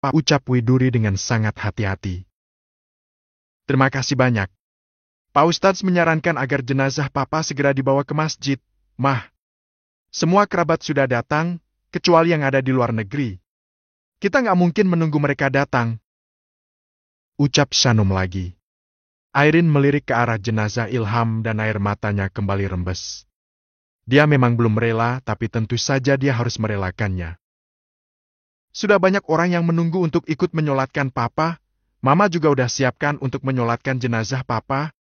Pak, ucap Widuri dengan sangat hati-hati. Terima kasih banyak. Pak Ustadz menyarankan agar jenazah Papa segera dibawa ke masjid. Mah, semua kerabat sudah datang, kecuali yang ada di luar negeri. Kita nggak mungkin menunggu mereka datang. Ucap Shanum lagi. Airin melirik ke arah jenazah Ilham dan air matanya kembali rembes. Dia memang belum rela, tapi tentu saja dia harus merelakannya. Sudah banyak orang yang menunggu untuk ikut menyolatkan Papa. Mama juga udah siapkan untuk menyolatkan jenazah Papa.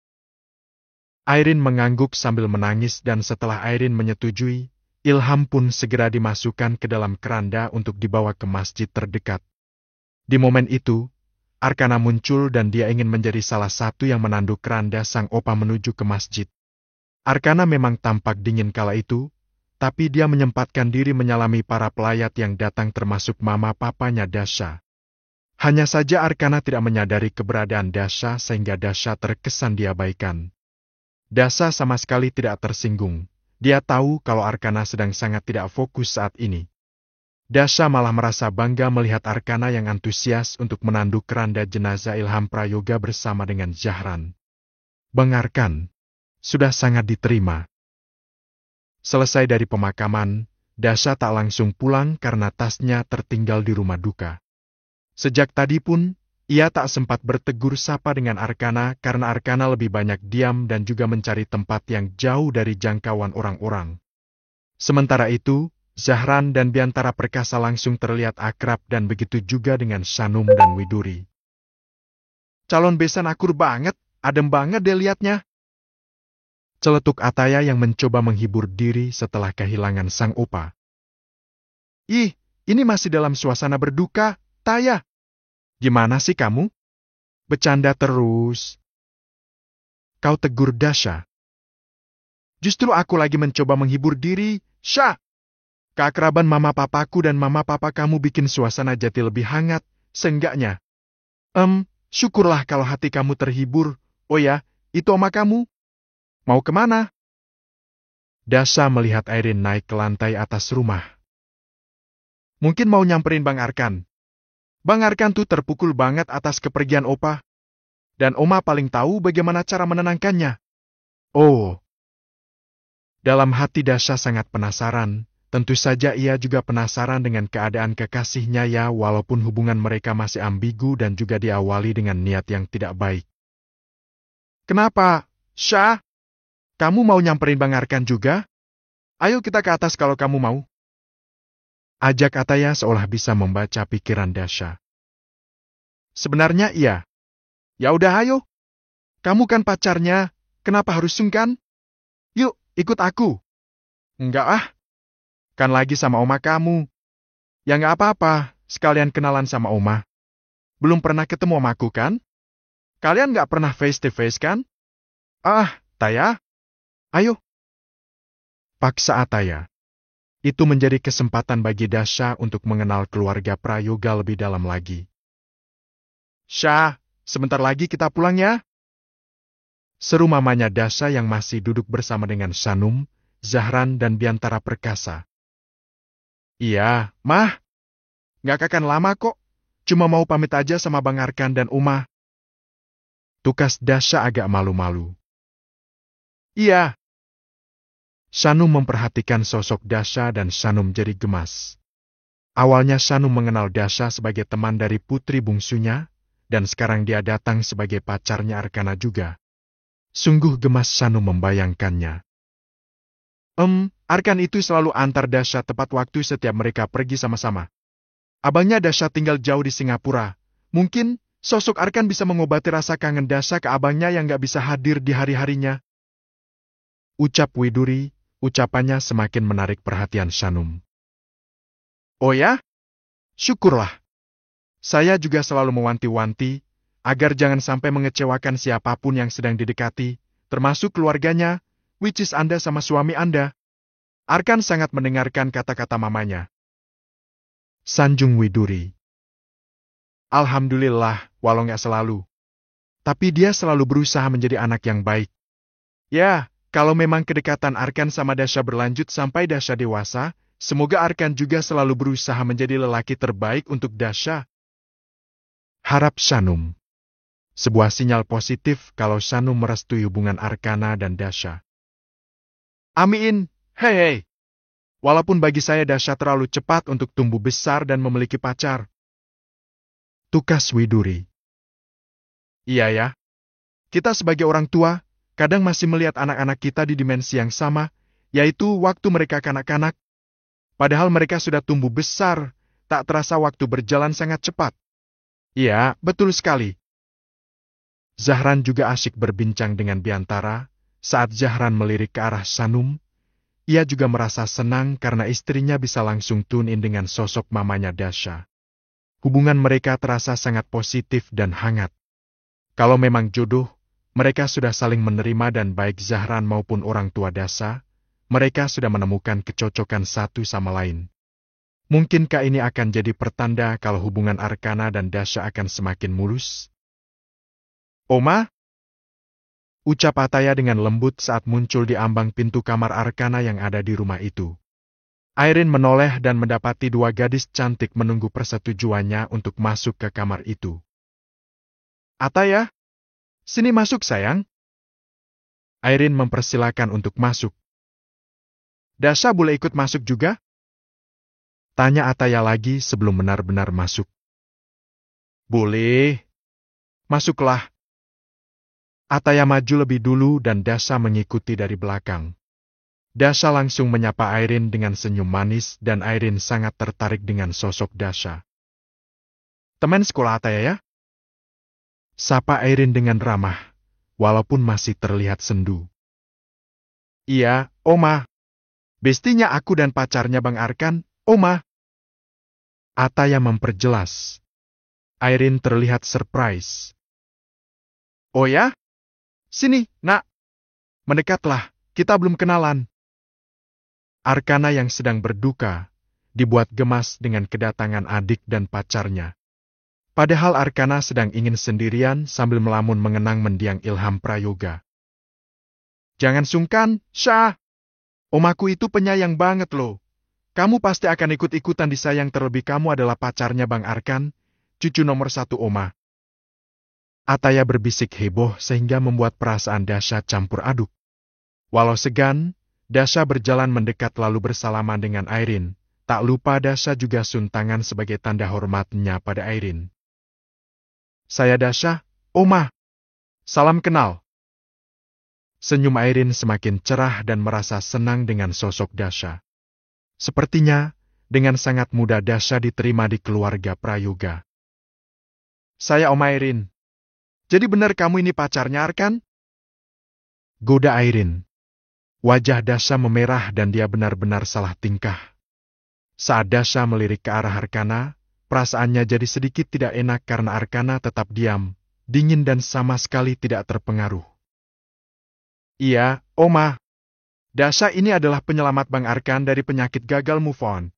Airin mengangguk sambil menangis dan setelah Airin menyetujui, Ilham pun segera dimasukkan ke dalam keranda untuk dibawa ke masjid terdekat. Di momen itu, Arkana muncul dan dia ingin menjadi salah satu yang menanduk keranda sang opa menuju ke masjid. Arkana memang tampak dingin kala itu, tapi dia menyempatkan diri menyalami para pelayat yang datang termasuk mama papanya Dasha. Hanya saja Arkana tidak menyadari keberadaan Dasha sehingga Dasha terkesan diabaikan. Dasha sama sekali tidak tersinggung. Dia tahu kalau Arkana sedang sangat tidak fokus saat ini. Dasha malah merasa bangga melihat Arkana yang antusias untuk menanduk keranda jenazah Ilham Prayoga bersama dengan Zahran. Bang Arkan, sudah sangat diterima. Selesai dari pemakaman, Dasha tak langsung pulang karena tasnya tertinggal di rumah duka. Sejak tadi pun, ia tak sempat bertegur sapa dengan Arkana karena Arkana lebih banyak diam dan juga mencari tempat yang jauh dari jangkauan orang-orang. Sementara itu, Zahran dan Biantara Perkasa langsung terlihat akrab dan begitu juga dengan Shanum dan Widuri. Calon besan akur banget, adem banget deh liatnya. Celetuk Ataya yang mencoba menghibur diri setelah kehilangan sang opa. Ih, ini masih dalam suasana berduka, Taya. Gimana sih kamu? Bercanda terus. Kau tegur Dasha. Justru aku lagi mencoba menghibur diri, Syah. Keakraban mama papaku dan mama papa kamu bikin suasana jadi lebih hangat, seenggaknya. Syukurlah kalau hati kamu terhibur. Oh ya, itu oma kamu. Mau kemana? Dasha melihat Airin naik ke lantai atas rumah. Mungkin mau nyamperin Bang Arkan. Bang Arkan tuh terpukul banget atas kepergian opa. Dan oma paling tahu bagaimana cara menenangkannya. Oh. Dalam hati Dasha sangat penasaran. Tentu saja ia juga penasaran dengan keadaan kekasihnya ya walaupun hubungan mereka masih ambigu dan juga diawali dengan niat yang tidak baik. Kenapa, Syah? Kamu mau nyamperin Bang Arkan juga? Ayo kita ke atas kalau kamu mau. Ajak Ataya seolah bisa membaca pikiran Dasha. Sebenarnya iya. Ya udah ayo. Kamu kan pacarnya, kenapa harus sungkan? Yuk, ikut aku. Enggak ah. Kan lagi sama oma kamu. Ya nggak apa-apa, sekalian kenalan sama oma. Belum pernah ketemu omaku kan? Kalian nggak pernah face to face kan? Ah, Taya. Ayo. Paksa Ataya. Itu menjadi kesempatan bagi Dasha untuk mengenal keluarga Prayoga lebih dalam lagi. Syah, sebentar lagi kita pulang ya. Seru mamanya Dasha yang masih duduk bersama dengan Shanum, Zahran dan Biantara Perkasa. Iya, Mah. Nggak akan lama kok. Cuma mau pamit aja sama Bang Arkan dan Uma. Tukas Dasha agak malu-malu. Iya. Shanum memperhatikan sosok Dasha dan Shanum jadi gemas. Awalnya Shanum mengenal Dasha sebagai teman dari putri bungsunya, dan sekarang dia datang sebagai pacarnya Arkana juga. Sungguh gemas Shanum membayangkannya. Arkan itu selalu antar Dasha tepat waktu setiap mereka pergi sama-sama. Abangnya Dasha tinggal jauh di Singapura. Mungkin sosok Arkan bisa mengobati rasa kangen Dasha ke abangnya yang gak bisa hadir di hari-harinya. Ucap Widuri, ucapannya semakin menarik perhatian Shanum. Oh ya? Syukurlah. Saya juga selalu mewanti-wanti, agar jangan sampai mengecewakan siapapun yang sedang didekati, termasuk keluarganya, which is Anda sama suami Anda. Arkan sangat mendengarkan kata-kata mamanya. Sanjung Widuri. Alhamdulillah, walau nggak selalu. Tapi dia selalu berusaha menjadi anak yang baik. Ya, kalau memang kedekatan Arkan sama Dasha berlanjut sampai Dasha dewasa, semoga Arkan juga selalu berusaha menjadi lelaki terbaik untuk Dasha. Harap Shanum. Sebuah sinyal positif kalau Shanum merestui hubungan Arkanna dan Dasha. Amin. Hei. Walaupun bagi saya Dasha terlalu cepat untuk tumbuh besar dan memiliki pacar. Tukas Widuri. Iya ya. Kita sebagai orang tua, kadang masih melihat anak-anak kita di dimensi yang sama, yaitu waktu mereka kanak-kanak. Padahal mereka sudah tumbuh besar, tak terasa waktu berjalan sangat cepat. Iya, betul sekali. Zahran juga asyik berbincang dengan Biantara. Saat Zahran melirik ke arah Shanum, ia juga merasa senang karena istrinya bisa langsung tune in dengan sosok mamanya Dasha. Hubungan mereka terasa sangat positif dan hangat. Kalau memang jodoh, mereka sudah saling menerima dan baik Zahran maupun orang tua Dasha, mereka sudah menemukan kecocokan satu sama lain. Mungkinkah ini akan jadi pertanda kalau hubungan Arkanna dan Dasha akan semakin mulus? Oma? Ucap Ataya dengan lembut saat muncul di ambang pintu kamar Arkanna yang ada di rumah itu. Airin menoleh dan mendapati dua gadis cantik menunggu persetujuannya untuk masuk ke kamar itu. Ataya, sini masuk sayang. Airin mempersilakan untuk masuk. Dasha boleh ikut masuk juga? Tanya Ataya lagi sebelum benar-benar masuk. Boleh. Masuklah. Ataya maju lebih dulu dan Dasha mengikuti dari belakang. Dasha langsung menyapa Airin dengan senyum manis dan Airin sangat tertarik dengan sosok Dasha. Teman sekolah Ataya ya? Sapa Airin dengan ramah, walaupun masih terlihat sendu. Iya, Oma. Bestinya aku dan pacarnya Bang Arkan, Oma. Ataya memperjelas. Airin terlihat surprise. Oh ya? Sini, nak. Mendekatlah, kita belum kenalan. Arkanna yang sedang berduka, dibuat gemas dengan kedatangan adik dan pacarnya. Padahal Arkanna sedang ingin sendirian sambil melamun mengenang mendiang Ilham Prayoga. Jangan sungkan, Syah. Omaku itu penyayang banget loh. Kamu pasti akan ikut-ikutan disayang terlebih kamu adalah pacarnya Bang Arkan, cucu nomor 1 Oma. Ataya berbisik heboh sehingga membuat perasaan Dasha campur aduk. Walau segan, Dasha berjalan mendekat lalu bersalaman dengan Airin. Tak lupa Dasha juga suntangan sebagai tanda hormatnya pada Airin. Saya Dasha, Oma. Salam kenal. Senyum Airin semakin cerah dan merasa senang dengan sosok Dasha. Sepertinya, dengan sangat mudah Dasha diterima di keluarga Prayoga. Saya Om Airin. Jadi benar kamu ini pacarnya Arkan? Goda Airin. Wajah Dasha memerah dan dia benar-benar salah tingkah. Saat Dasha melirik ke arah Arkanna, perasaannya jadi sedikit tidak enak karena Arkanna tetap diam, dingin dan sama sekali tidak terpengaruh. Iya, Oma. Dasha ini adalah penyelamat Bang Arkan dari penyakit gagal move on.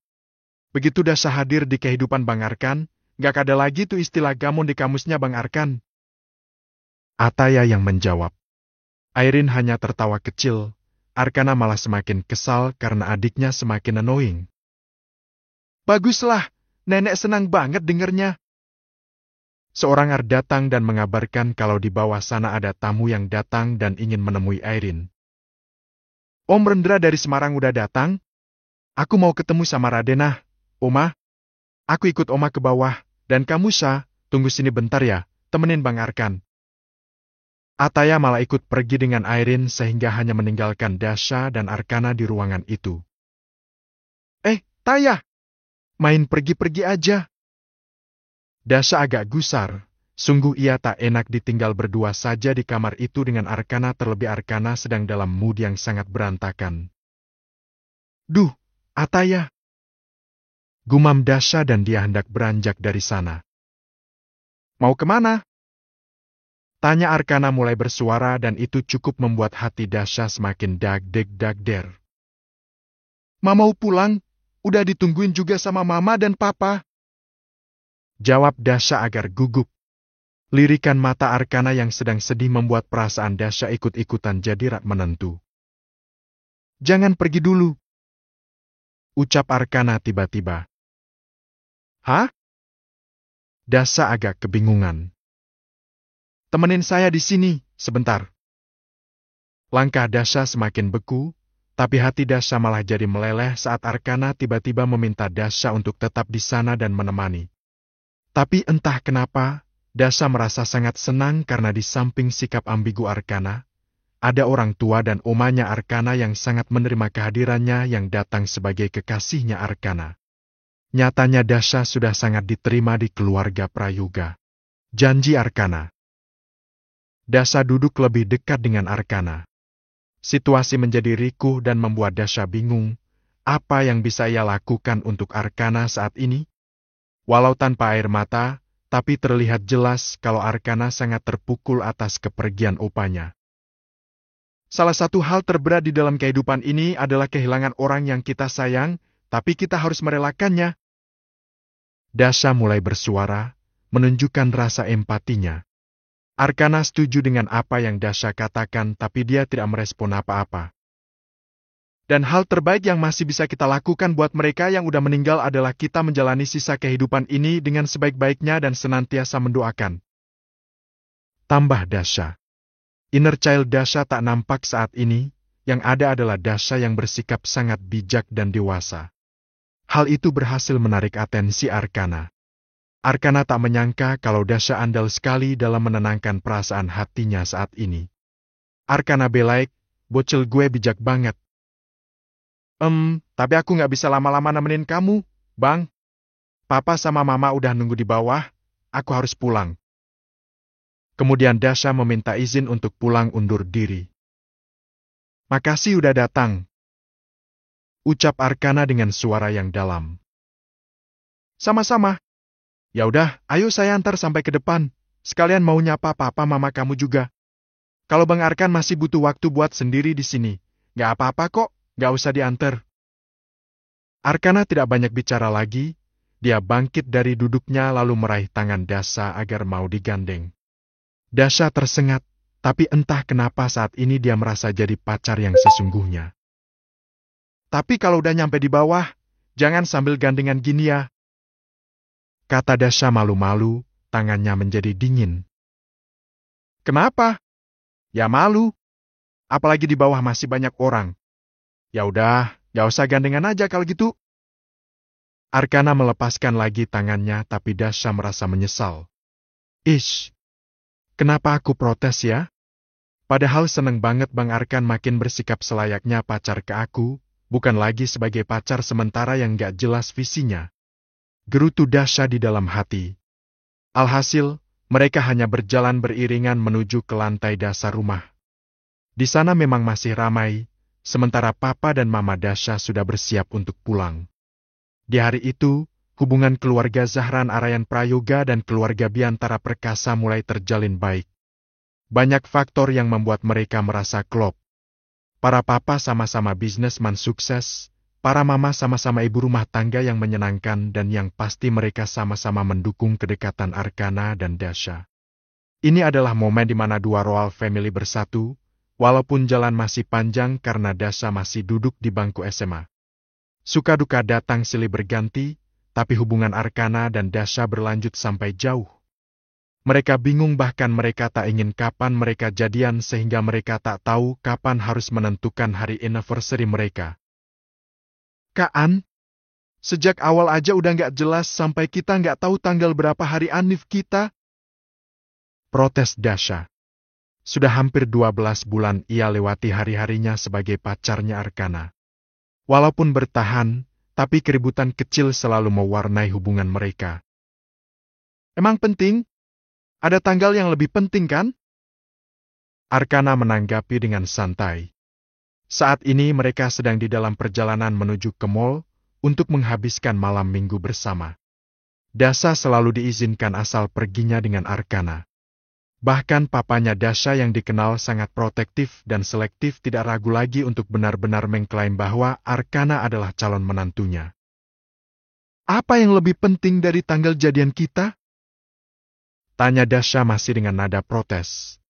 Begitu Dasha hadir di kehidupan Bang Arkan, gak ada lagi tuh istilah gamon di kamusnya Bang Arkan. Ataya yang menjawab. Airin hanya tertawa kecil. Arkanna malah semakin kesal karena adiknya semakin annoying. Baguslah, nenek senang banget dengernya. Seorang datang dan mengabarkan kalau di bawah sana ada tamu yang datang dan ingin menemui Airin. Om Rendra dari Semarang udah datang? Aku mau ketemu sama Radenah, Oma. Aku ikut Oma ke bawah, dan kamu Syah, tunggu sini bentar ya, temenin Bang Arkan. Ataya malah ikut pergi dengan Airin sehingga hanya meninggalkan Dasha dan Arkanna di ruangan itu. Taya! Main pergi-pergi aja. Dasha agak gusar, sungguh ia tak enak ditinggal berdua saja di kamar itu dengan Arkanna terlebih Arkanna sedang dalam mood yang sangat berantakan. Duh, Ataya! Gumam Dasha dan dia hendak beranjak dari sana. Mau kemana? Tanya Arkanna mulai bersuara dan itu cukup membuat hati Dasha semakin dag-der. Mama mau pulang, udah ditungguin juga sama Mama dan Papa. Jawab Dasha agar gugup. Lirikan mata Arkanna yang sedang sedih membuat perasaan Dasha ikut-ikutan jadi rak menentu. Jangan pergi dulu. Ucap Arkanna tiba-tiba. Hah? Dasha agak kebingungan. Temenin saya di sini, sebentar. Langkah Dasha semakin beku, tapi hati Dasha malah jadi meleleh saat Arkanah tiba-tiba meminta Dasha untuk tetap di sana dan menemani. Tapi entah kenapa, Dasha merasa sangat senang karena di samping sikap ambigu Arkanah, ada orang tua dan omanya Arkanah yang sangat menerima kehadirannya yang datang sebagai kekasihnya Arkanah. Nyatanya Dasha sudah sangat diterima di keluarga Prayoga. Janji Arkanah. Dasha duduk lebih dekat dengan Arkanah. Situasi menjadi rikuh dan membuat Dasha bingung, apa yang bisa ia lakukan untuk Arkanah saat ini? Walau tanpa air mata, tapi terlihat jelas kalau Arkanah sangat terpukul atas kepergian opanya. Salah satu hal terberat di dalam kehidupan ini adalah kehilangan orang yang kita sayang, tapi kita harus merelakannya. Dasha mulai bersuara, menunjukkan rasa empatinya. Arkanah setuju dengan apa yang Dasha katakan, tapi dia tidak merespon apa-apa. Dan hal terbaik yang masih bisa kita lakukan buat mereka yang udah meninggal adalah kita menjalani sisa kehidupan ini dengan sebaik-baiknya dan senantiasa mendoakan. Tambah Dasha. Inner child Dasha tak nampak saat ini, yang ada adalah Dasha yang bersikap sangat bijak dan dewasa. Hal itu berhasil menarik atensi Arkanah. Arkanah tak menyangka kalau Dasha andal sekali dalam menenangkan perasaan hatinya saat ini. Arkanah belaik, bocil gue bijak banget. Tapi aku nggak bisa lama-lama nemenin kamu, Bang. Papa sama Mama udah nunggu di bawah, aku harus pulang. Kemudian Dasha meminta izin untuk pulang undur diri. Makasih udah datang, ucap Arkanah dengan suara yang dalam. Sama-sama. Ya udah, ayo saya antar sampai ke depan. Sekalian mau nyapa papa mama kamu juga. Kalau Bang Arkan masih butuh waktu buat sendiri di sini, nggak apa-apa kok, nggak usah diantar. Arkanah tidak banyak bicara lagi. Dia bangkit dari duduknya lalu meraih tangan Dasha agar mau digandeng. Dasha tersengat, tapi entah kenapa saat ini dia merasa jadi pacar yang sesungguhnya. Tapi kalau udah nyampe di bawah, jangan sambil gandengan gini ya. Kata Dasha malu-malu, tangannya menjadi dingin. Kenapa? Ya malu. Apalagi di bawah masih banyak orang. Ya udah, gak usah gandengan aja kalau gitu. Arkanah melepaskan lagi tangannya, tapi Dasha merasa menyesal. Ish, kenapa aku protes ya? Padahal seneng banget Bang Arkan makin bersikap selayaknya pacar ke aku, bukan lagi sebagai pacar sementara yang gak jelas visinya. Gerutu Dasha di dalam hati. Alhasil, mereka hanya berjalan beriringan menuju ke lantai dasar rumah. Di sana memang masih ramai, sementara Papa dan Mama Dasha sudah bersiap untuk pulang. Di hari itu, hubungan keluarga Zahran Arayan Prayoga dan keluarga Biantara Perkasa mulai terjalin baik. Banyak faktor yang membuat mereka merasa klop. Para papa sama-sama bisnisman sukses, para mama sama-sama ibu rumah tangga yang menyenangkan dan yang pasti mereka sama-sama mendukung kedekatan Arkanah dan Dasha. Ini adalah momen di mana dua royal family bersatu, walaupun jalan masih panjang karena Dasha masih duduk di bangku SMA. Suka duka datang silih berganti, tapi hubungan Arkanah dan Dasha berlanjut sampai jauh. Mereka bingung bahkan mereka tak ingin kapan mereka jadian sehingga mereka tak tahu kapan harus menentukan hari anniversary mereka. Kaan, sejak awal aja udah nggak jelas sampai kita nggak tahu tanggal berapa hari anniv kita. Protes Dasha. Sudah hampir 12 bulan ia lewati hari-harinya sebagai pacarnya Arkanah. Walaupun bertahan, tapi keributan kecil selalu mewarnai hubungan mereka. Emang penting? Ada tanggal yang lebih penting kan? Arkanah menanggapi dengan santai. Saat ini mereka sedang di dalam perjalanan menuju ke mall untuk menghabiskan malam minggu bersama. Dasha selalu diizinkan asal perginya dengan Arkanah. Bahkan papanya Dasha yang dikenal sangat protektif dan selektif tidak ragu lagi untuk benar-benar mengklaim bahwa Arkanah adalah calon menantunya. Apa yang lebih penting dari tanggal jadian kita? Tanya Dasha masih dengan nada protes.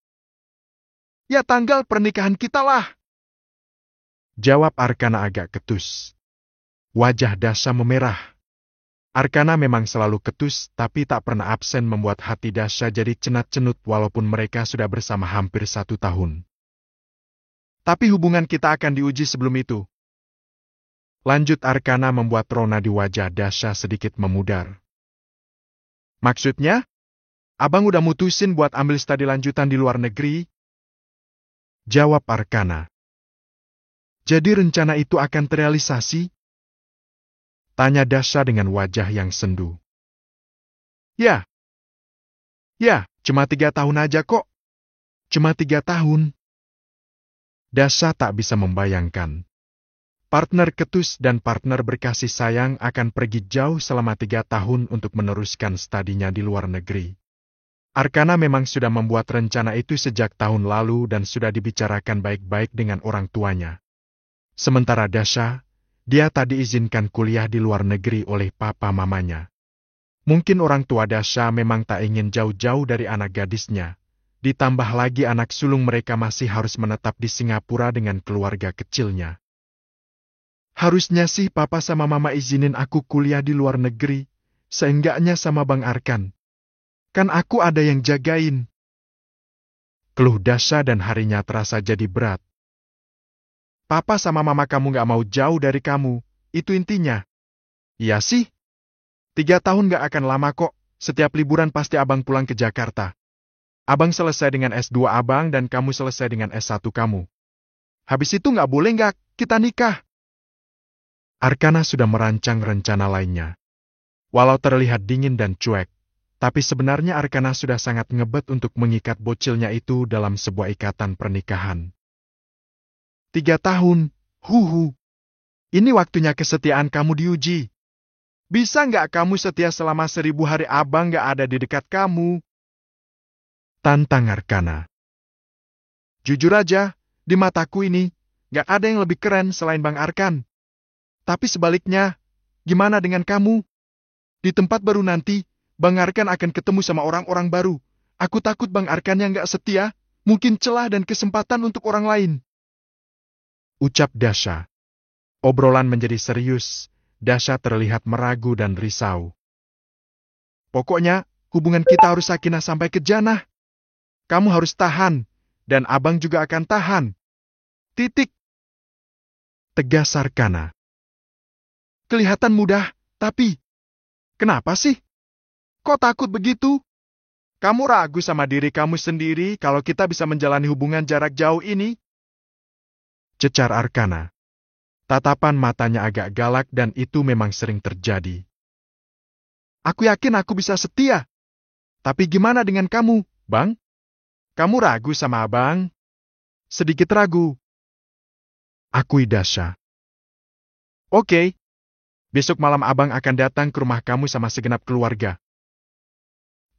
Ya tanggal pernikahan kita lah. Jawab Arkanah agak ketus. Wajah Dasha memerah. Arkana memang selalu ketus, tapi tak pernah absen membuat hati Dasha jadi cenat-cenut walaupun mereka sudah bersama hampir 1 tahun. Tapi hubungan kita akan diuji sebelum itu. Lanjut Arkana membuat rona di wajah Dasha sedikit memudar. Maksudnya? Abang udah mutusin buat ambil studi lanjutan di luar negeri? Jawab Arkana. Jadi rencana itu akan terrealisasi? Tanya Dasha dengan wajah yang sendu. Ya. Ya, cuma 3 tahun aja kok. Cuma 3 tahun. Dasha tak bisa membayangkan. Partner ketus dan partner berkasih sayang akan pergi jauh selama 3 tahun untuk meneruskan studinya di luar negeri. Arkana memang sudah membuat rencana itu sejak tahun lalu dan sudah dibicarakan baik-baik dengan orang tuanya. Sementara Dasha, dia tak diizinkan kuliah di luar negeri oleh papa mamanya. Mungkin orang tua Dasha memang tak ingin jauh-jauh dari anak gadisnya. Ditambah lagi anak sulung mereka masih harus menetap di Singapura dengan keluarga kecilnya. Harusnya sih papa sama mama izinin aku kuliah di luar negeri, seenggaknya sama Bang Arkan. Kan aku ada yang jagain. Keluh Dasha dan harinya terasa jadi berat. Papa sama mama kamu gak mau jauh dari kamu, itu intinya. Iya sih. 3 tahun gak akan lama kok, setiap liburan pasti abang pulang ke Jakarta. Abang selesai dengan S2 abang dan kamu selesai dengan S1 kamu. Habis itu gak boleh gak kita nikah? Arkana sudah merancang rencana lainnya. Walau terlihat dingin dan cuek, tapi sebenarnya Arkana sudah sangat ngebet untuk mengikat bocilnya itu dalam sebuah ikatan pernikahan. 3 tahun, huhu. Ini waktunya kesetiaan kamu diuji. Bisa nggak kamu setia selama 1000 hari abang nggak ada di dekat kamu? Tantang Arkana. Jujur aja, di mataku ini, nggak ada yang lebih keren selain Bang Arkan. Tapi sebaliknya, gimana dengan kamu? Di tempat baru nanti, Bang Arkan akan ketemu sama orang-orang baru. Aku takut Bang Arkan yang nggak setia, mungkin celah dan kesempatan untuk orang lain. Ucap Dasha. Obrolan menjadi serius. Dasha terlihat meragu dan risau. Pokoknya, hubungan kita harus sakinah sampai ke jannah. Kamu harus tahan, dan abang juga akan tahan. Titik. Tegas Arkana. Kelihatan mudah, tapi... Kenapa sih? Kok takut begitu? Kamu ragu sama diri kamu sendiri kalau kita bisa menjalani hubungan jarak jauh ini? Cecar Arkana. Tatapan matanya agak galak dan itu memang sering terjadi. Aku yakin aku bisa setia. Tapi gimana dengan kamu, Bang? Kamu ragu sama abang? Sedikit ragu. Akui Dasha. Oke. Besok malam abang akan datang ke rumah kamu sama segenap keluarga.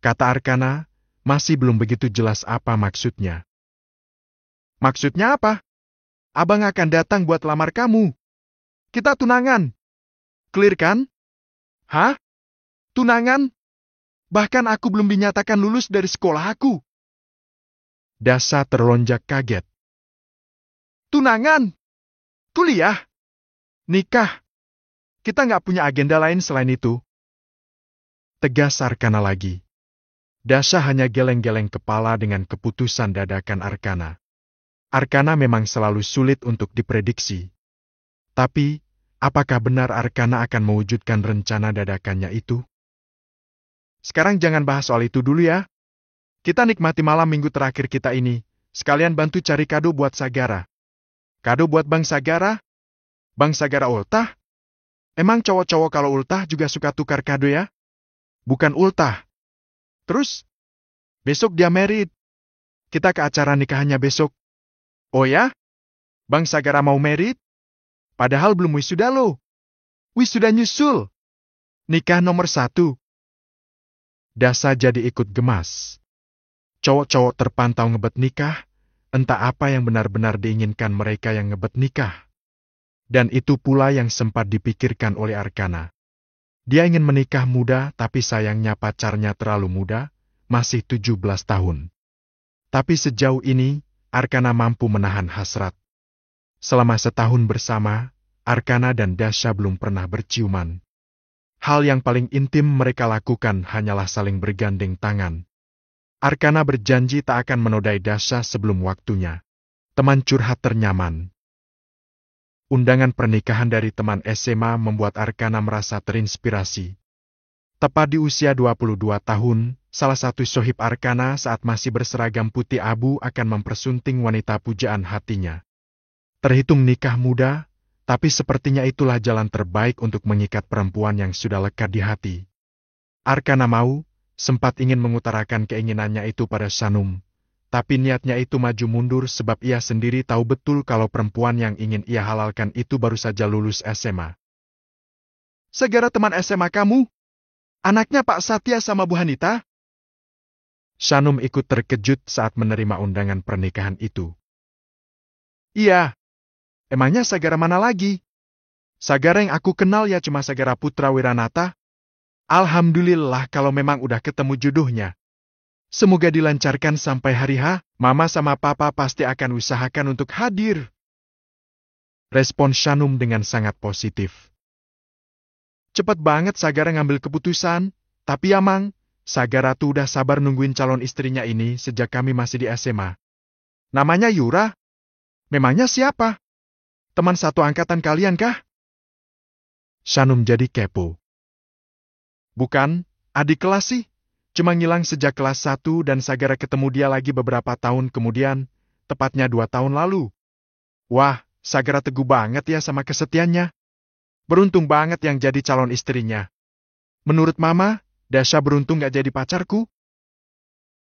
Kata Arkana, masih belum begitu jelas apa maksudnya. Maksudnya apa? Abang akan datang buat lamar kamu. Kita tunangan. Clear kan? Hah? Tunangan? Bahkan aku belum dinyatakan lulus dari sekolah aku. Dasha terlonjak kaget. Tunangan? Kuliah? Nikah? Kita nggak punya agenda lain selain itu. Tegas Arkana lagi. Dasha hanya geleng-geleng kepala dengan keputusan dadakan Arkana. Arkana memang selalu sulit untuk diprediksi. Tapi, apakah benar Arkana akan mewujudkan rencana dadakannya itu? Sekarang jangan bahas soal itu dulu ya. Kita nikmati malam minggu terakhir kita ini. Sekalian bantu cari kado buat Sagara. Kado buat Bang Sagara? Bang Sagara ultah? Emang cowok-cowok kalau ultah juga suka tukar kado ya? Bukan ultah. Terus? Besok dia married. Kita ke acara nikahannya besok. Oh ya? Bang Sagara mau married? Padahal belum wisuda loh. Wisuda nyusul. Nikah nomor 1. Dasha jadi ikut gemas. Cowok-cowok terpantau ngebet nikah, entah apa yang benar-benar diinginkan mereka yang ngebet nikah. Dan itu pula yang sempat dipikirkan oleh Arkana. Dia ingin menikah muda, tapi sayangnya pacarnya terlalu muda, masih 17 tahun. Tapi sejauh ini, Arkana mampu menahan hasrat. Selama setahun bersama, Arkana dan Dasha belum pernah berciuman. Hal yang paling intim mereka lakukan hanyalah saling bergandeng tangan. Arkana berjanji tak akan menodai Dasha sebelum waktunya. Teman curhat ternyaman. Undangan pernikahan dari teman SMA membuat Arkana merasa terinspirasi. Tepat di usia 22 tahun, salah satu sohib Arkana saat masih berseragam putih abu akan mempersunting wanita pujaan hatinya. Terhitung nikah muda, tapi sepertinya itulah jalan terbaik untuk mengikat perempuan yang sudah lekat di hati. Arkana mau, sempat ingin mengutarakan keinginannya itu pada Shanum, tapi niatnya itu maju mundur sebab ia sendiri tahu betul kalau perempuan yang ingin ia halalkan itu baru saja lulus SMA. Segera teman SMA kamu? Anaknya Pak Satya sama Bu Hanita? Shanum ikut terkejut saat menerima undangan pernikahan itu. Iya. Emangnya Sagara mana lagi? Sagara yang aku kenal ya cuma Sagara Putra Wiranata. Alhamdulillah kalau memang udah ketemu jodohnya. Semoga dilancarkan sampai hari H, Mama sama Papa pasti akan usahakan untuk hadir. Respon Shanum dengan sangat positif. Cepet banget Sagara ngambil keputusan, tapi ya Mang, Sagara tuh udah sabar nungguin calon istrinya ini sejak kami masih di SMA. Namanya Yura? Memangnya siapa? Teman satu angkatan kalian kah? Shanum jadi kepo. Bukan, adik kelas sih. Cuma ngilang sejak kelas 1 dan Sagara ketemu dia lagi beberapa tahun kemudian, tepatnya 2 tahun lalu. Wah, Sagara teguh banget ya sama kesetiaannya. Beruntung banget yang jadi calon istrinya. Menurut Mama, Dasha beruntung gak jadi pacarku?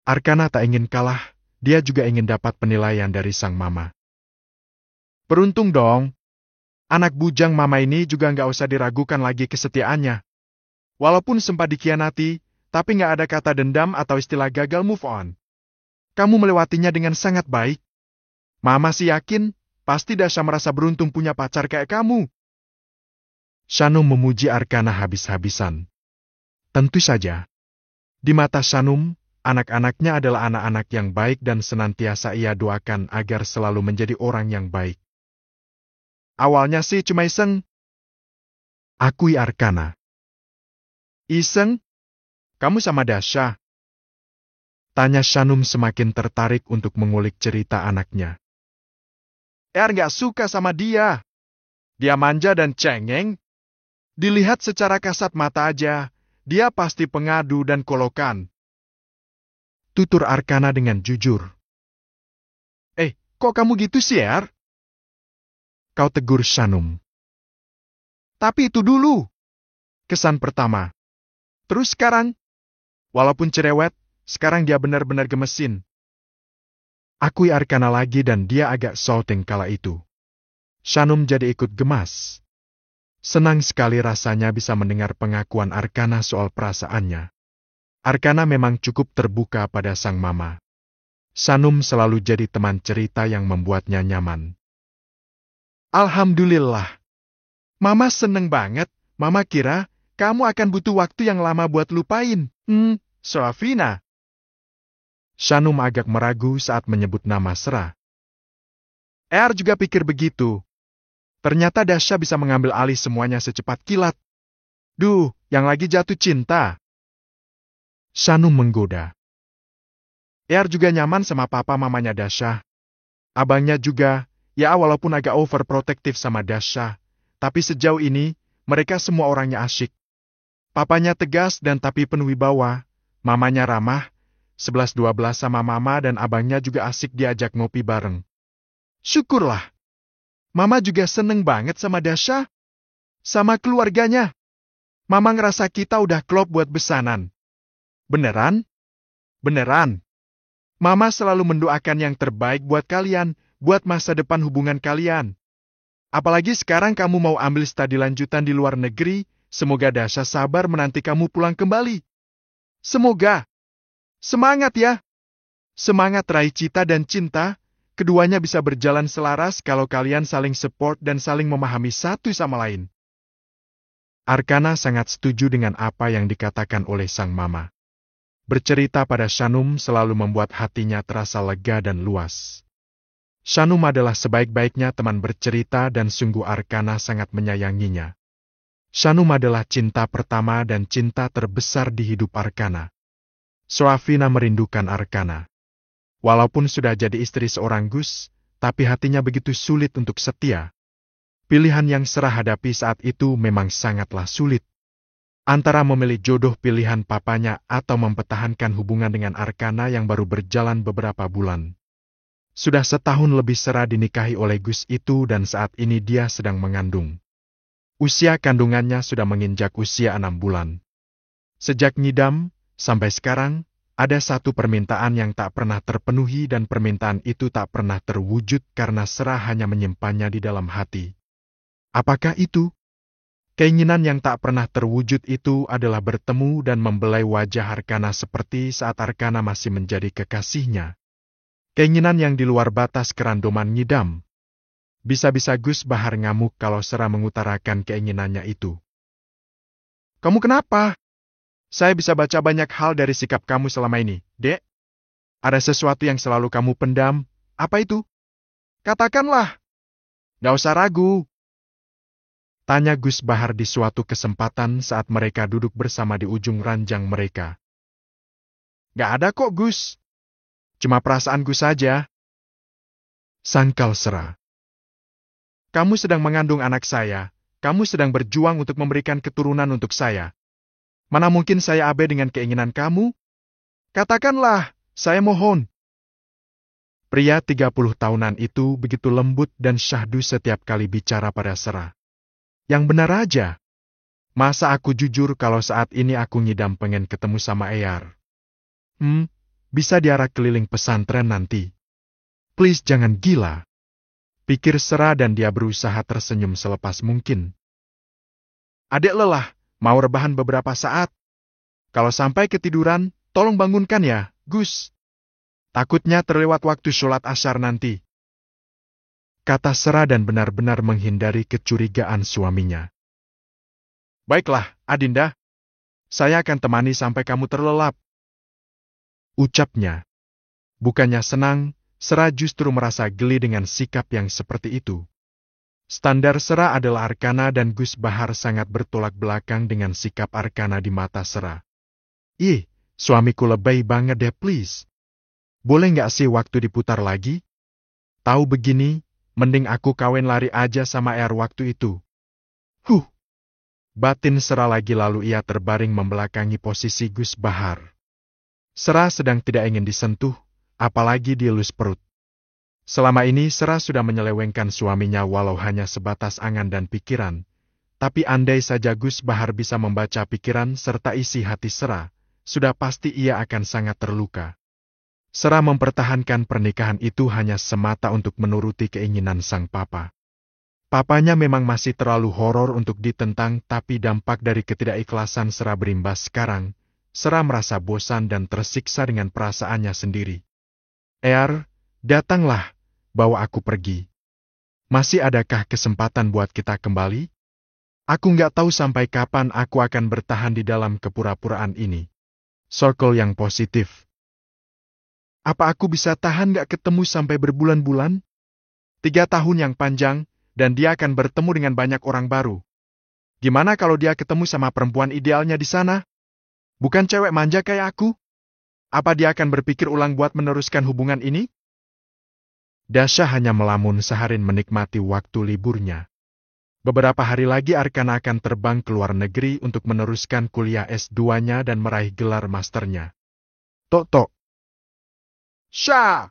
Arkana tak ingin kalah, dia juga ingin dapat penilaian dari sang mama. Beruntung dong. Anak bujang Mama ini juga nggak usah diragukan lagi kesetiaannya. Walaupun sempat dikhianati, tapi nggak ada kata dendam atau istilah gagal move on. Kamu melewatinya dengan sangat baik. Mama sih yakin, pasti Dasha merasa beruntung punya pacar kayak kamu. Shanum memuji Arkana habis-habisan. Tentu saja. Di mata Shanum, anak-anaknya adalah anak-anak yang baik dan senantiasa ia doakan agar selalu menjadi orang yang baik. Awalnya sih cuma iseng. Akui Arkana. Iseng? Kamu sama Dasha? Tanya Shanum semakin tertarik untuk mengulik cerita anaknya. Nggak suka sama dia. Dia manja dan cengeng. Dilihat secara kasat mata aja, dia pasti pengadu dan kolokan. Tutur Arkana dengan jujur. Kok kamu gitu sih, Kau tegur Shanum. Tapi itu dulu. Kesan pertama. Terus sekarang, walaupun cerewet, sekarang dia benar-benar gemesin. Akui Arkana lagi dan dia agak salting kala itu. Shanum jadi ikut gemas. Senang sekali rasanya bisa mendengar pengakuan Arkana soal perasaannya. Arkana memang cukup terbuka pada sang mama. Shanum selalu jadi teman cerita yang membuatnya nyaman. Alhamdulillah. Mama seneng banget. Mama kira kamu akan butuh waktu yang lama buat lupain. Soafina. Shanum agak meragu saat menyebut nama Sera. Juga pikir begitu. Ternyata Dasha bisa mengambil alih semuanya secepat kilat. Duh, yang lagi jatuh cinta. Shanum menggoda. Juga nyaman sama papa mamanya Dasha. Abangnya juga, ya walaupun agak overprotective sama Dasha, tapi sejauh ini, mereka semua orangnya asyik. Papanya tegas dan tapi penuh wibawa, mamanya ramah, 11-12 sama mama dan abangnya juga asik diajak ngopi bareng. Syukurlah. Mama juga seneng banget sama Dasha. Sama keluarganya. Mama ngerasa kita udah klop buat besanan. Beneran? Beneran. Mama selalu mendoakan yang terbaik buat kalian, buat masa depan hubungan kalian. Apalagi sekarang kamu mau ambil studi lanjutan di luar negeri, semoga Dasha sabar menanti kamu pulang kembali. Semoga. Semangat ya. Semangat raih cita dan cinta, keduanya bisa berjalan selaras kalau kalian saling support dan saling memahami satu sama lain. Arkana sangat setuju dengan apa yang dikatakan oleh sang mama. Bercerita pada Shanum selalu membuat hatinya terasa lega dan luas. Shanum adalah sebaik-baiknya teman bercerita dan sungguh Arkana sangat menyayanginya. Shanum adalah cinta pertama dan cinta terbesar di hidup Arkana. Soafina merindukan Arkana. Walaupun sudah jadi istri seorang Gus, tapi hatinya begitu sulit untuk setia. Pilihan yang Sera hadapi saat itu memang sangatlah sulit. Antara memilih jodoh pilihan papanya atau mempertahankan hubungan dengan Arkana yang baru berjalan beberapa bulan. Sudah setahun lebih Sera dinikahi oleh Gus itu dan saat ini dia sedang mengandung. Usia kandungannya sudah menginjak usia 6 bulan. Sejak ngidam, sampai sekarang, ada satu permintaan yang tak pernah terpenuhi dan permintaan itu tak pernah terwujud karena Sera hanya menyimpannya di dalam hati. Apakah itu? Keinginan yang tak pernah terwujud itu adalah bertemu dan membelai wajah Arkana seperti saat Arkana masih menjadi kekasihnya. Keinginan yang di luar batas kerandoman ngidam. Bisa-bisa Gus Bahar ngamuk kalau Sera mengutarakan keinginannya itu. Kamu kenapa? Saya bisa baca banyak hal dari sikap kamu selama ini, Dek. Ada sesuatu yang selalu kamu pendam. Apa itu? Katakanlah. Gak usah ragu. Tanya Gus Bahar di suatu kesempatan saat mereka duduk bersama di ujung ranjang mereka. Gak ada kok, Gus. Cuma perasaanku saja. Sangkal Sera. Kamu sedang mengandung anak saya. Kamu sedang berjuang untuk memberikan keturunan untuk saya. Mana mungkin saya abai dengan keinginan kamu? Katakanlah, saya mohon. Pria 30 tahunan itu begitu lembut dan syahdu setiap kali bicara pada Sera. Yang benar aja. Masa aku jujur kalau saat ini aku ngidam pengen ketemu sama Eyar? Bisa diarak keliling pesantren nanti. Please jangan gila. Pikir Sera dan dia berusaha tersenyum selepas mungkin. Adek lelah. Mau rebahan beberapa saat? Kalau sampai ketiduran, tolong bangunkan ya, Gus. Takutnya terlewat waktu sholat asyar nanti. Kata Sera dan benar-benar menghindari kecurigaan suaminya. Baiklah, Adinda. Saya akan temani sampai kamu terlelap. Ucapnya. Bukannya senang, Sera justru merasa geli dengan sikap yang seperti itu. Standar Sera adalah Arkana dan Gus Bahar sangat bertolak belakang dengan sikap Arkana di mata Sera. Ih, suamiku lebay banget deh please. Boleh nggak sih waktu diputar lagi? Tahu begini, mending aku kawin lari aja sama Eyar waktu itu. Batin Sera lagi lalu ia terbaring membelakangi posisi Gus Bahar. Sera sedang tidak ingin disentuh, apalagi dielus perut. Selama ini Sera sudah menyelewengkan suaminya walau hanya sebatas angan dan pikiran, tapi andai saja Gus Bahar bisa membaca pikiran serta isi hati Sera, sudah pasti ia akan sangat terluka. Sera mempertahankan pernikahan itu hanya semata untuk menuruti keinginan sang papa. Papanya memang masih terlalu horor untuk ditentang, tapi dampak dari ketidakikhlasan Sera berimbas sekarang. Sera merasa bosan dan tersiksa dengan perasaannya sendiri. Eyar, datanglah. Bawa aku pergi. Masih adakah kesempatan buat kita kembali? Aku nggak tahu sampai kapan aku akan bertahan di dalam kepura-puraan ini. Circle yang positif. Apa aku bisa tahan nggak ketemu sampai berbulan-bulan? 3 tahun yang panjang, dan dia akan bertemu dengan banyak orang baru. Gimana kalau dia ketemu sama perempuan idealnya di sana? Bukan cewek manja kayak aku? Apa dia akan berpikir ulang buat meneruskan hubungan ini? Dasha hanya melamun seharian menikmati waktu liburnya. Beberapa hari lagi Arkana akan terbang ke luar negeri untuk meneruskan kuliah S2-nya dan meraih gelar masternya. Tok-tok. Sya!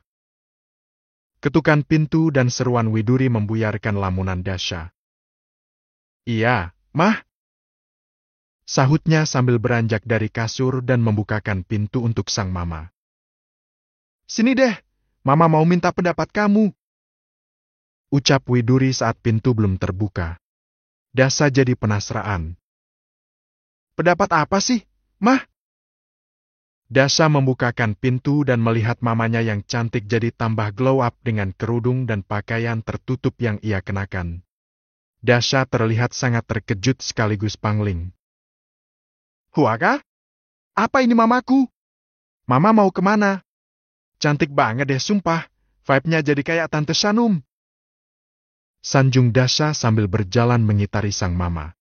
Ketukan pintu dan seruan Widuri membuyarkan lamunan Dasha. Iya, Mah. Sahutnya sambil beranjak dari kasur dan membukakan pintu untuk sang mama. Sini deh. Mama mau minta pendapat kamu. Ucap Widuri saat pintu belum terbuka. Dasha jadi penasaran. Pendapat apa sih, Mah? Dasha membukakan pintu dan melihat mamanya yang cantik jadi tambah glow up dengan kerudung dan pakaian tertutup yang ia kenakan. Dasha terlihat sangat terkejut sekaligus pangling. Huaga? Apa ini mamaku? Mama mau kemana? Cantik banget deh sumpah, vibe-nya jadi kayak Tante Shanum. Sanjung Dasha sambil berjalan mengitari sang mama.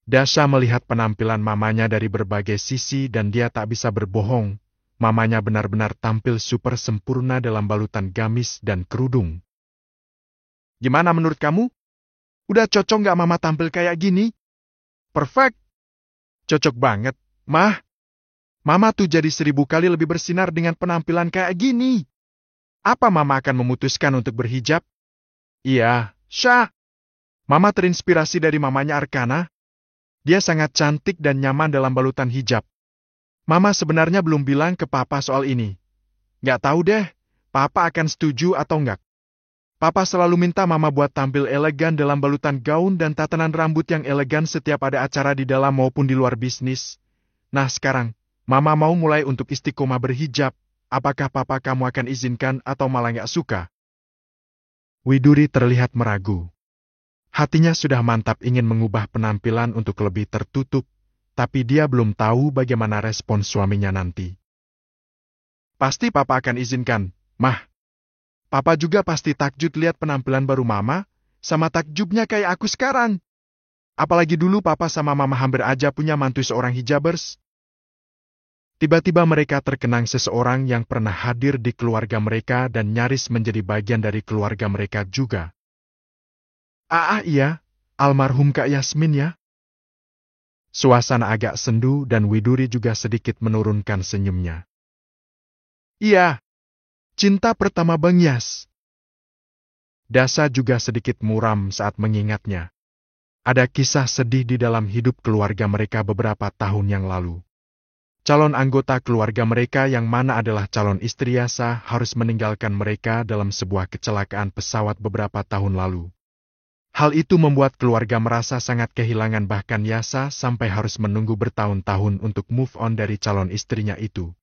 Dasha melihat penampilan mamanya dari berbagai sisi dan dia tak bisa berbohong. Mamanya benar-benar tampil super sempurna dalam balutan gamis dan kerudung. Gimana menurut kamu? Udah cocok nggak mama tampil kayak gini? Perfect. Cocok banget, Mah. Mama tuh jadi 1000 kali lebih bersinar dengan penampilan kayak gini. Apa mama akan memutuskan untuk berhijab? Iya, Syah. Mama terinspirasi dari mamanya Arkana. Dia sangat cantik dan nyaman dalam balutan hijab. Mama sebenarnya belum bilang ke Papa soal ini. Nggak tahu deh, Papa akan setuju atau nggak. Papa selalu minta Mama buat tampil elegan dalam balutan gaun dan tatanan rambut yang elegan setiap ada acara di dalam maupun di luar bisnis. Nah sekarang, Mama mau mulai untuk istiqomah berhijab. Apakah Papa kamu akan izinkan atau malah nggak suka? Widuri terlihat meragu. Hatinya sudah mantap ingin mengubah penampilan untuk lebih tertutup, tapi dia belum tahu bagaimana respon suaminya nanti. Pasti Papa akan izinkan, Mah. Papa juga pasti takjub lihat penampilan baru Mama, sama takjubnya kayak aku sekarang. Apalagi dulu Papa sama Mama hampir aja punya mantu seorang hijabers. Tiba-tiba mereka terkenang seseorang yang pernah hadir di keluarga mereka dan nyaris menjadi bagian dari keluarga mereka juga. Iya, almarhum Kak Yasmin ya. Suasana agak sendu dan Widuri juga sedikit menurunkan senyumnya. Iya, cinta pertama Bang Yas. Dasha juga sedikit muram saat mengingatnya. Ada kisah sedih di dalam hidup keluarga mereka beberapa tahun yang lalu. Calon anggota keluarga mereka yang mana adalah calon istri Yasa harus meninggalkan mereka dalam sebuah kecelakaan pesawat beberapa tahun lalu. Hal itu membuat keluarga merasa sangat kehilangan bahkan Yasa sampai harus menunggu bertahun-tahun untuk move on dari calon istrinya itu.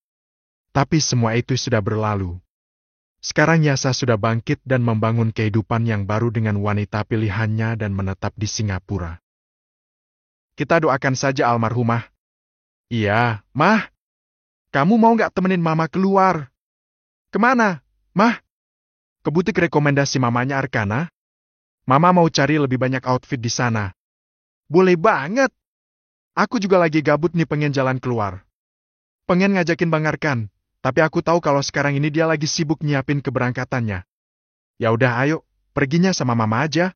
Tapi semua itu sudah berlalu. Sekarang Yasa sudah bangkit dan membangun kehidupan yang baru dengan wanita pilihannya dan menetap di Singapura. Kita doakan saja almarhumah. Iya, Mah. Kamu mau nggak temenin Mama keluar? Kemana, Mah? Ke butik rekomendasi mamanya Arkana? Mama mau cari lebih banyak outfit di sana. Boleh banget. Aku juga lagi gabut nih pengen jalan keluar. Pengen ngajakin Bang Arkan, tapi aku tahu kalau sekarang ini dia lagi sibuk nyiapin keberangkatannya. Ya udah ayo, perginya sama Mama aja.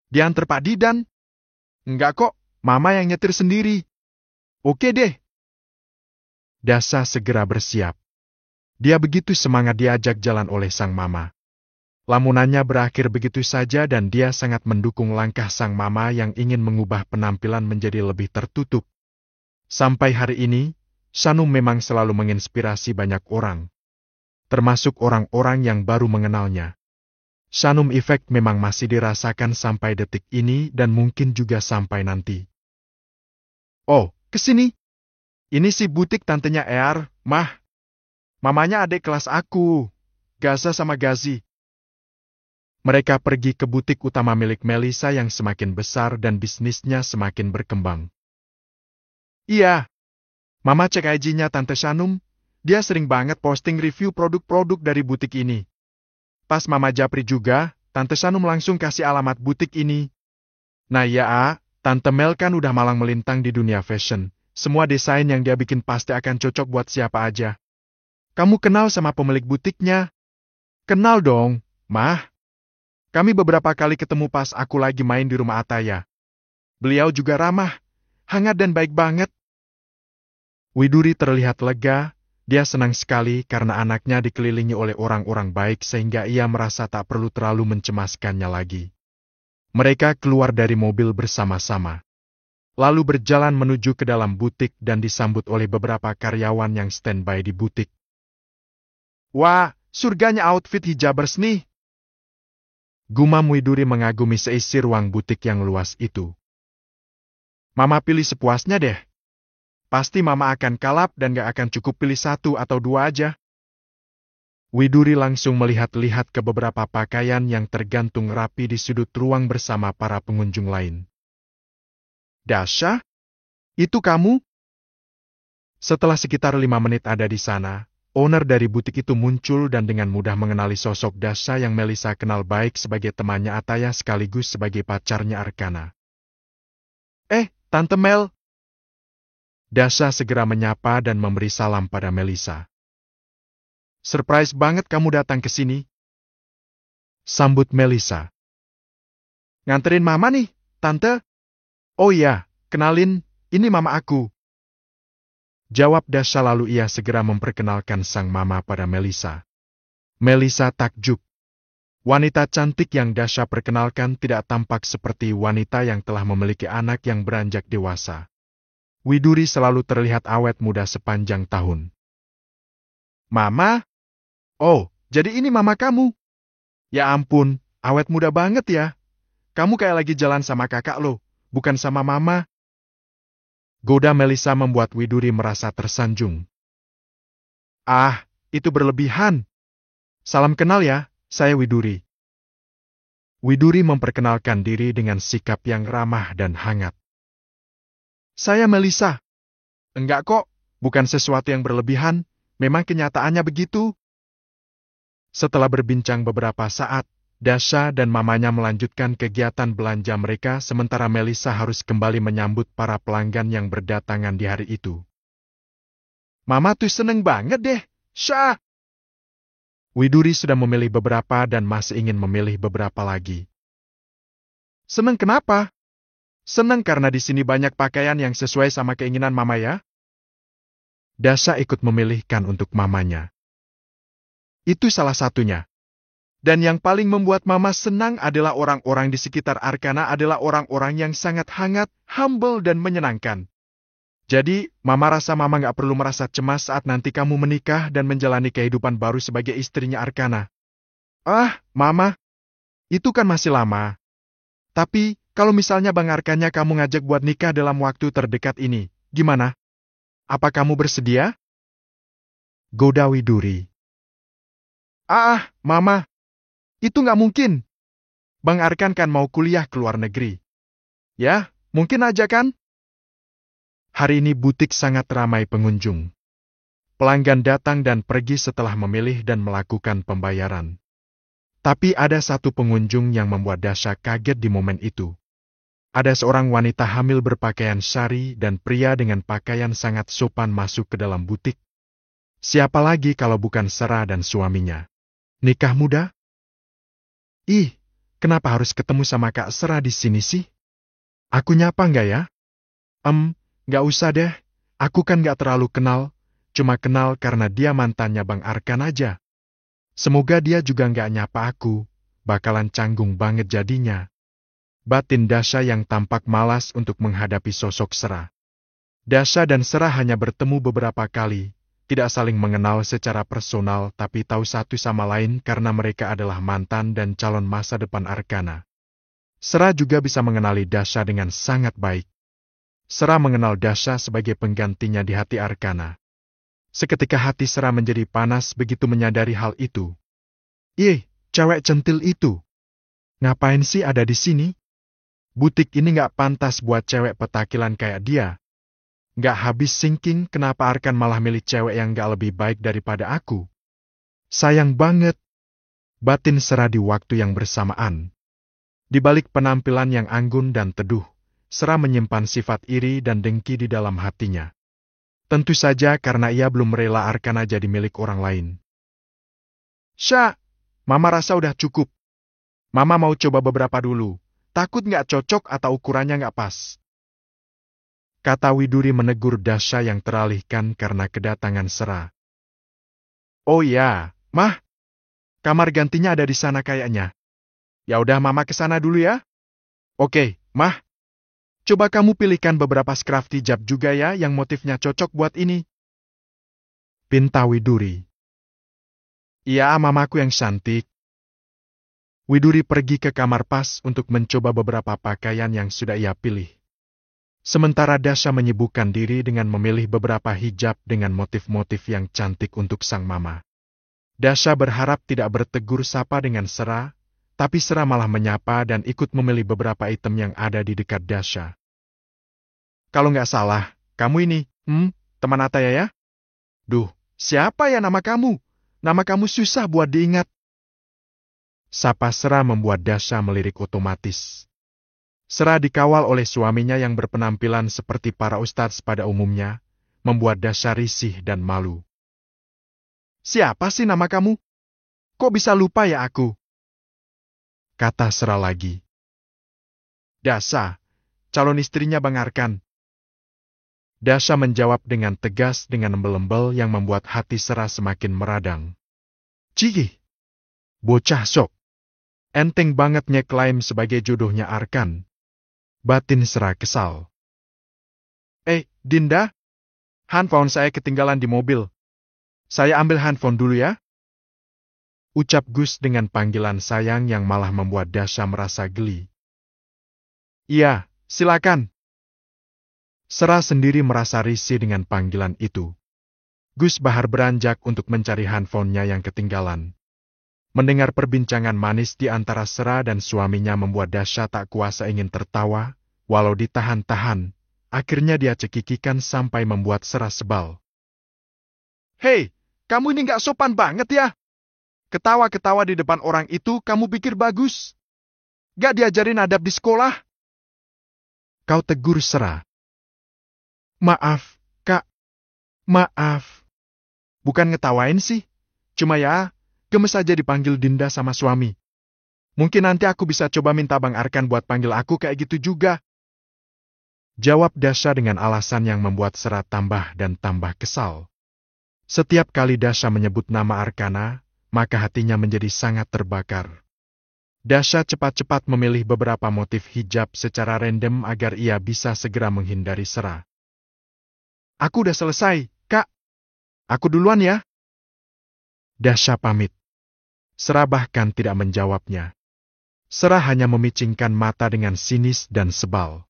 Diantar Pak Didan. Enggak kok, Mama yang nyetir sendiri. Oke deh. Dasha segera bersiap. Dia begitu semangat diajak jalan oleh sang mama. Lamunannya berakhir begitu saja dan dia sangat mendukung langkah sang mama yang ingin mengubah penampilan menjadi lebih tertutup. Sampai hari ini, Shanum memang selalu menginspirasi banyak orang. Termasuk orang-orang yang baru mengenalnya. Shanum Effect memang masih dirasakan sampai detik ini dan mungkin juga sampai nanti. Oh, kesini. Ini sih butik tantenya Ear, Mah. Mamanya adik kelas aku, Gaza sama Gazi. Mereka pergi ke butik utama milik Melissa yang semakin besar dan bisnisnya semakin berkembang. Iya, Mama cek IG-nya Tante Shanum, dia sering banget posting review produk-produk dari butik ini. Pas Mama japri juga, Tante Shanum langsung kasih alamat butik ini. Nah ya, Tante Mel kan udah malang melintang di dunia fashion. Semua desain yang dia bikin pasti akan cocok buat siapa aja. Kamu kenal sama pemilik butiknya? Kenal dong, Mah. Kami beberapa kali ketemu pas aku lagi main di rumah Ataya. Beliau juga ramah, hangat dan baik banget. Widuri terlihat lega, dia senang sekali karena anaknya dikelilingi oleh orang-orang baik sehingga ia merasa tak perlu terlalu mencemaskannya lagi. Mereka keluar dari mobil bersama-sama. Lalu berjalan menuju ke dalam butik dan disambut oleh beberapa karyawan yang standby di butik. Wah, surganya outfit hijabers nih. Gumam Widuri mengagumi seisi ruang butik yang luas itu. Mama pilih sepuasnya deh. Pasti Mama akan kalap dan gak akan cukup pilih 1 atau 2 aja. Widuri langsung melihat-lihat ke beberapa pakaian yang tergantung rapi di sudut ruang bersama para pengunjung lain. Dasha? Itu kamu? Setelah sekitar 5 menit ada di sana, owner dari butik itu muncul dan dengan mudah mengenali sosok Dasha yang Melissa kenal baik sebagai temannya Ataya sekaligus sebagai pacarnya Arkana. Tante Mel. Dasha segera menyapa dan memberi salam pada Melissa. Surprise banget kamu datang ke sini. Sambut Melissa. Nganterin mama nih, Tante. Oh iya, kenalin, ini mama aku. Jawab Dasha lalu ia segera memperkenalkan sang mama pada Melissa. Melissa takjub. Wanita cantik yang Dasha perkenalkan tidak tampak seperti wanita yang telah memiliki anak yang beranjak dewasa. Widuri selalu terlihat awet muda sepanjang tahun. Mama? Oh, jadi ini mama kamu? Ya ampun, awet muda banget ya. Kamu kayak lagi jalan sama kakak lo, bukan sama mama. Goda Melissa membuat Widuri merasa tersanjung. Ah, itu berlebihan. Salam kenal ya, saya Widuri. Widuri memperkenalkan diri dengan sikap yang ramah dan hangat. Saya Melissa. Enggak kok, bukan sesuatu yang berlebihan, memang kenyataannya begitu. Setelah berbincang beberapa saat, Dasha dan mamanya melanjutkan kegiatan belanja mereka sementara Melissa harus kembali menyambut para pelanggan yang berdatangan di hari itu. Mama tuh seneng banget deh, Sha. Widuri sudah memilih beberapa dan masih ingin memilih beberapa lagi. Seneng kenapa? Seneng karena di sini banyak pakaian yang sesuai sama keinginan mama ya. Dasha ikut memilihkan untuk mamanya. Itu salah satunya. Dan yang paling membuat mama senang adalah orang-orang di sekitar Arkana adalah orang-orang yang sangat hangat, humble, dan menyenangkan. Jadi, mama rasa mama nggak perlu merasa cemas saat nanti kamu menikah dan menjalani kehidupan baru sebagai istrinya Arkana. Ah, mama, itu kan masih lama. Tapi, kalau misalnya Bang Arkanya kamu ngajak buat nikah dalam waktu terdekat ini, gimana? Apa kamu bersedia? Goda Widuri. Ah, mama. Itu nggak mungkin. Bang Arkan kan mau kuliah ke luar negeri. Ya, mungkin aja kan? Hari ini butik sangat ramai pengunjung. Pelanggan datang dan pergi setelah memilih dan melakukan pembayaran. Tapi ada satu pengunjung yang membuat Dasha kaget di momen itu. Ada seorang wanita hamil berpakaian syari dan pria dengan pakaian sangat sopan masuk ke dalam butik. Siapa lagi kalau bukan Sera dan suaminya? Nikah muda? Ih, kenapa harus ketemu sama Kak Sera di sini sih? Aku nyapa nggak ya? Nggak usah deh. Aku kan nggak terlalu kenal. Cuma kenal karena dia mantannya Bang Arkan aja. Semoga dia juga nggak nyapa aku. Bakalan canggung banget jadinya. Batin Dasha yang tampak malas untuk menghadapi sosok Sera. Dasha dan Sera hanya bertemu beberapa kali. Tidak saling mengenal secara personal tapi tahu satu sama lain karena mereka adalah mantan dan calon masa depan Arkana. Sera juga bisa mengenali Dasha dengan sangat baik. Sera mengenal Dasha sebagai penggantinya di hati Arkana. Seketika hati Sera menjadi panas begitu menyadari hal itu. Ih, cewek centil itu. Ngapain sih ada di sini? Butik ini nggak pantas buat cewek petakilan kayak dia. Nggak habis thinking kenapa Arkan malah milih cewek yang nggak lebih baik daripada aku. Sayang banget. Batin Sera di waktu yang bersamaan. Di balik penampilan yang anggun dan teduh, Sera menyimpan sifat iri dan dengki di dalam hatinya. Tentu saja karena ia belum rela Arkana jadi milik orang lain. Sya, Mama rasa udah cukup. Mama mau coba beberapa dulu. Takut nggak cocok atau ukurannya nggak pas. Kata Widuri menegur Dasha yang teralihkan karena kedatangan Sera. Oh iya, Mah. Kamar gantinya ada di sana kayaknya. Ya udah Mama ke sana dulu ya. Oke, Mah. Coba kamu pilihkan beberapa scarf hijab juga ya yang motifnya cocok buat ini. Pinta Widuri. Iya, mamaku yang cantik. Widuri pergi ke kamar pas untuk mencoba beberapa pakaian yang sudah ia pilih. Sementara Dasha menyibukkan diri dengan memilih beberapa hijab dengan motif-motif yang cantik untuk sang mama. Dasha berharap tidak bertegur sapa dengan Sera, tapi Sera malah menyapa dan ikut memilih beberapa item yang ada di dekat Dasha. Kalau nggak salah, kamu ini, teman Ataya ya? Duh, siapa ya nama kamu? Nama kamu susah buat diingat. Sapa Sera membuat Dasha melirik otomatis. Sera dikawal oleh suaminya yang berpenampilan seperti para ustadz pada umumnya, membuat Dasha risih dan malu. "Siapa sih nama kamu? Kok bisa lupa ya aku?" kata Sera lagi. "Dasha, calon istrinya Bang Arkan." Dasha menjawab dengan tegas dengan embel-embel yang membuat hati Sera semakin meradang. "Cih, bocah sok. Enteng banget ngeklaim sebagai jodohnya Arkan." Batin Sera kesal. Dinda, handphone saya ketinggalan di mobil. Saya ambil handphone dulu ya." Ucap Gus dengan panggilan sayang yang malah membuat Dasha merasa geli. "Iya, silakan." Sera sendiri merasa risih dengan panggilan itu. Gus Bahar beranjak untuk mencari handphonenya yang ketinggalan. Mendengar perbincangan manis di antara Sera dan suaminya membuat Dasha tak kuasa ingin tertawa, walau ditahan-tahan, akhirnya dia cekikikan sampai membuat Sera sebal. "Hei, kamu ini nggak sopan banget ya? Ketawa-ketawa di depan orang itu kamu pikir bagus? Gak diajarin adab di sekolah?" Kau tegur Sera. "Maaf, Kak. Maaf. Bukan ngetawain sih. Cuma ya, gemes aja dipanggil Dinda sama suami. Mungkin nanti aku bisa coba minta Bang Arkan buat panggil aku kayak gitu juga." Jawab Dasha dengan alasan yang membuat Sera tambah dan tambah kesal. Setiap kali Dasha menyebut nama Arkana, maka hatinya menjadi sangat terbakar. Dasha cepat-cepat memilih beberapa motif hijab secara random agar ia bisa segera menghindari Sera. "Aku udah selesai, Kak. Aku duluan ya." Dasha pamit. Sera bahkan tidak menjawabnya. Sera hanya memicingkan mata dengan sinis dan sebal.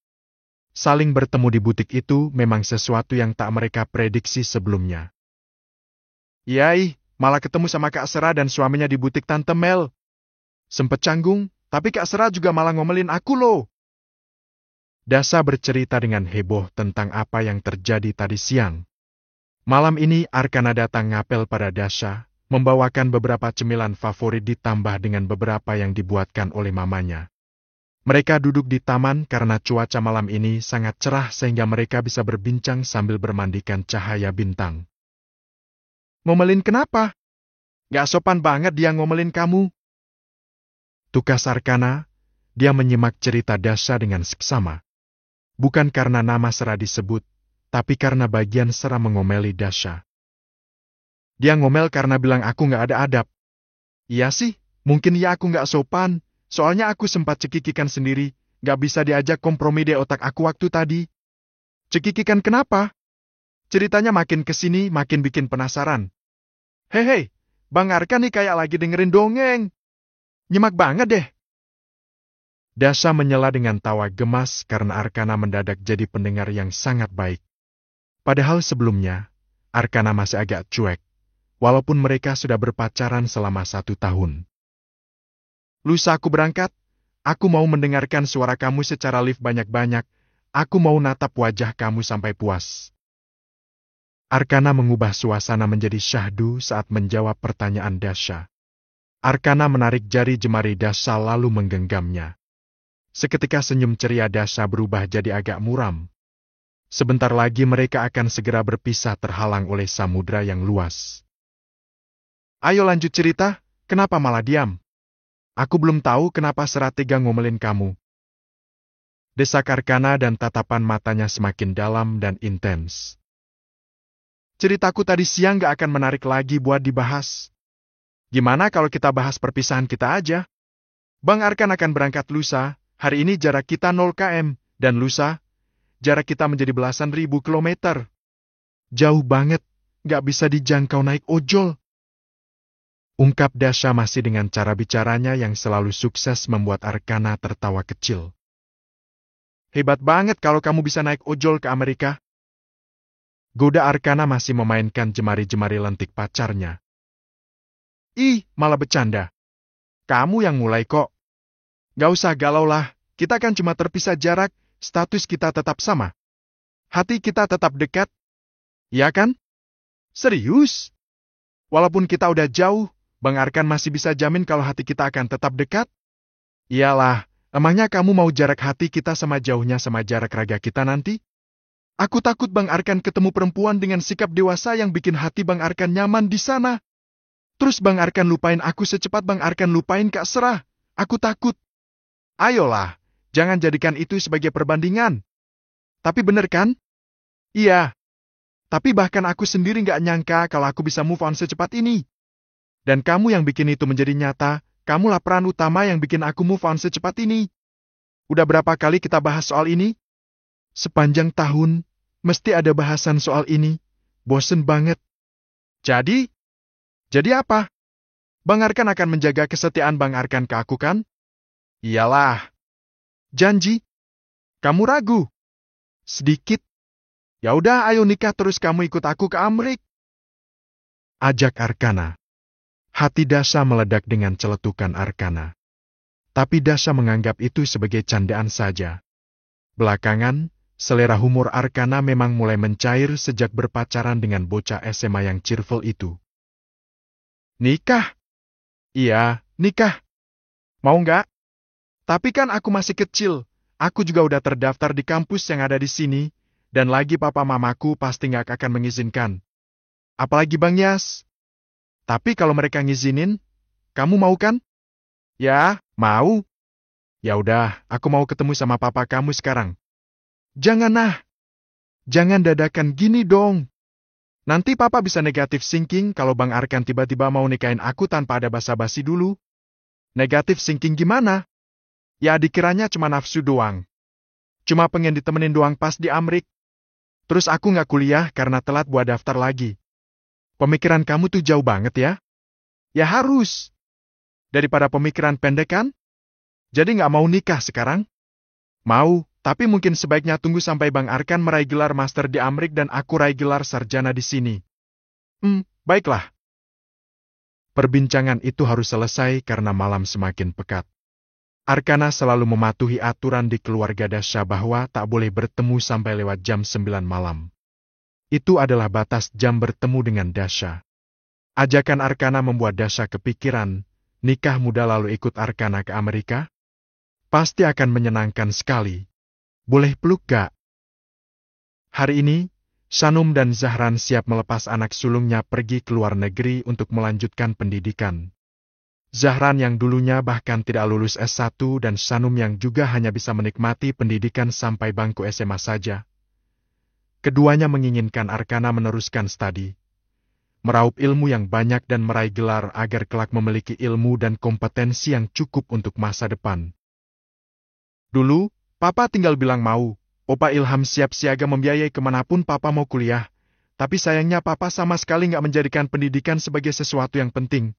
Saling bertemu di butik itu memang sesuatu yang tak mereka prediksi sebelumnya. "Yai, malah ketemu sama Kak Sera dan suaminya di butik Tante Mel. Sempet canggung, tapi Kak Sera juga malah ngomelin aku loh." Dasha bercerita dengan heboh tentang apa yang terjadi tadi siang. Malam ini Arkana datang ngapel pada Dasha, membawakan beberapa cemilan favorit ditambah dengan beberapa yang dibuatkan oleh mamanya. Mereka duduk di taman karena cuaca malam ini sangat cerah sehingga mereka bisa berbincang sambil bermandikan cahaya bintang. "Ngomelin kenapa? Gak sopan banget dia ngomelin kamu." Tukas Arkana, dia menyimak cerita Dasha dengan seksama. Bukan karena nama Sera disebut, tapi karena bagian Sera mengomeli Dasha. "Dia ngomel karena bilang aku gak ada adab." "Iya sih, mungkin ya aku gak sopan. Soalnya aku sempat cekikikan sendiri, gak bisa diajak kompromi deh otak aku waktu tadi." "Cekikikan kenapa?" Ceritanya makin kesini makin bikin penasaran. Hei, Bang Arkan nih kayak lagi dengerin dongeng. Nyimak banget deh." Dasha menyela dengan tawa gemas karena Arkana mendadak jadi pendengar yang sangat baik. Padahal sebelumnya, Arkana masih agak cuek, walaupun mereka sudah berpacaran selama 1 tahun. "Lusa aku berangkat. Aku mau mendengarkan suara kamu secara live banyak-banyak. Aku mau natap wajah kamu sampai puas." Arkana mengubah suasana menjadi syahdu saat menjawab pertanyaan Dasha. Arkana menarik jari jemari Dasha lalu menggenggamnya. Seketika senyum ceria Dasha berubah jadi agak muram. Sebentar lagi mereka akan segera berpisah terhalang oleh samudra yang luas. "Ayo lanjut cerita, kenapa malah diam? Aku belum tahu kenapa Sera tega ngomelin kamu." Desak Arkana dan tatapan matanya semakin dalam dan intens. "Ceritaku tadi siang gak akan menarik lagi buat dibahas. Gimana kalau kita bahas perpisahan kita aja? Bang Arkan akan berangkat lusa, hari ini jarak kita 0 km, dan lusa, jarak kita menjadi belasan ribu kilometer. Jauh banget, gak bisa dijangkau naik ojol." Ungkap Dasha masih dengan cara bicaranya yang selalu sukses membuat Arkana tertawa kecil. "Hebat banget kalau kamu bisa naik ojol ke Amerika." Goda Arkana masih memainkan jemari-jemari lentik pacarnya. "Ih, malah bercanda. Kamu yang mulai kok. Gak usah galau lah, kita kan cuma terpisah jarak, status kita tetap sama. Hati kita tetap dekat. Ya kan? Serius? Walaupun kita udah jauh, Bang Arkan masih bisa jamin kalau hati kita akan tetap dekat?" "Iyalah, Emangnya kamu mau jarak hati kita sama jauhnya sama jarak raga kita nanti? Aku takut Bang Arkan ketemu perempuan dengan sikap dewasa yang bikin hati Bang Arkan nyaman di sana. Terus Bang Arkan lupain aku secepat Bang Arkan lupain Kak Serah. Aku takut. Ayolah, jangan jadikan itu sebagai perbandingan. Tapi bener kan? Iya. Tapi bahkan aku sendiri nggak nyangka kalau aku bisa move on secepat ini. Dan kamu yang bikin itu menjadi nyata, kamulah peran utama yang bikin aku move on secepat ini. Udah berapa kali kita bahas soal ini? Sepanjang tahun, mesti ada bahasan soal ini. Bosen banget. Jadi apa? Bang Arkan akan menjaga kesetiaan Bang Arkan ke aku kan? Iyalah. Janji? Kamu ragu? Sedikit. Ya udah, ayo nikah terus kamu ikut aku ke Amrik. Ajak Arkana. Hati Dasha meledak dengan celetukan Arkana. Tapi Dasha menganggap itu sebagai candaan saja. Belakangan, selera humor Arkana memang mulai mencair sejak berpacaran dengan bocah SMA yang cheerful itu. Nikah? Iya, nikah. Mau nggak? Tapi kan aku masih kecil. Aku juga udah terdaftar di kampus yang ada di sini. Dan lagi papa mamaku pasti nggak akan mengizinkan. Apalagi Bang Yas. Tapi kalau mereka ngizinin, kamu mau kan? Ya, mau. Ya udah, aku mau ketemu sama papa kamu sekarang. Jangan nah. Jangan dadakan gini dong. Nanti papa bisa negatif thinking kalau Bang Arkan tiba-tiba mau nikahin aku tanpa ada basa-basi dulu. Negatif thinking gimana? Ya dikiranya cuma nafsu doang. Cuma pengen ditemenin doang pas di Amrik. Terus aku nggak kuliah karena telat buat daftar lagi. Pemikiran kamu tuh jauh banget ya? Ya harus. Daripada pemikiran pendek kan? Jadi nggak mau nikah sekarang? Mau, tapi mungkin sebaiknya tunggu sampai Bang Arkan meraih gelar master di Amrik dan aku raih gelar sarjana di sini. Baiklah. Perbincangan itu harus selesai karena malam semakin pekat. Arkana selalu mematuhi aturan di keluarga Dasha bahwa tak boleh bertemu sampai lewat jam 9 malam. Itu adalah batas jam bertemu dengan Dasha. Ajakan Arkana membuat Dasha kepikiran, nikah muda lalu ikut Arkana ke Amerika? Pasti akan menyenangkan sekali. Boleh peluk gak? Hari ini, Shanum dan Zahran siap melepas anak sulungnya pergi ke luar negeri untuk melanjutkan pendidikan. Zahran yang dulunya bahkan tidak lulus S1 dan Shanum yang juga hanya bisa menikmati pendidikan sampai bangku SMA saja. Keduanya menginginkan Arkana meneruskan studi, meraup ilmu yang banyak dan meraih gelar agar kelak memiliki ilmu dan kompetensi yang cukup untuk masa depan. Dulu, Papa tinggal bilang mau, Opa Ilham siap siaga membiayai kemanapun Papa mau kuliah, tapi sayangnya Papa sama sekali nggak menjadikan pendidikan sebagai sesuatu yang penting.